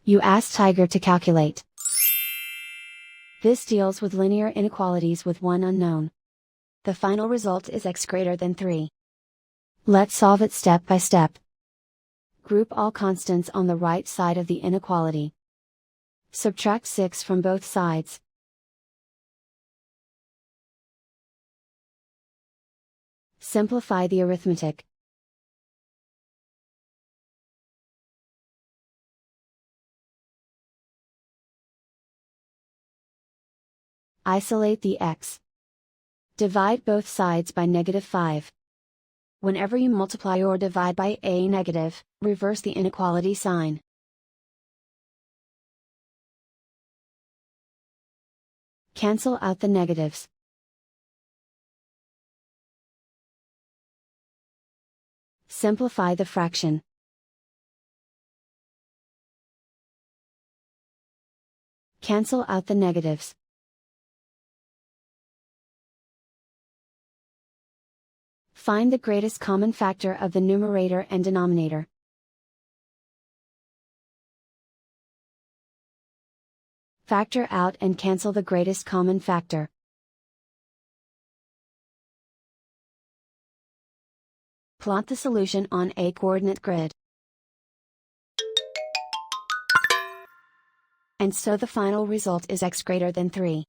You ask Tiger to calculate. This deals with linear inequalities with one unknown. The final result is x greater than 3. Let's solve it step by step. Group all constants on the right side of the inequality. Subtract 6 from both sides. Simplify the arithmetic. Isolate the x. Divide both sides by -5. Whenever you multiply or divide by a negative, reverse the inequality sign. Cancel out the negatives. Simplify the fraction. Cancel out the negatives. Find the greatest common factor of the numerator and denominator. Factor out and cancel the greatest common factor. Plot the solution on a coordinate grid. And so the final result is x greater than 3.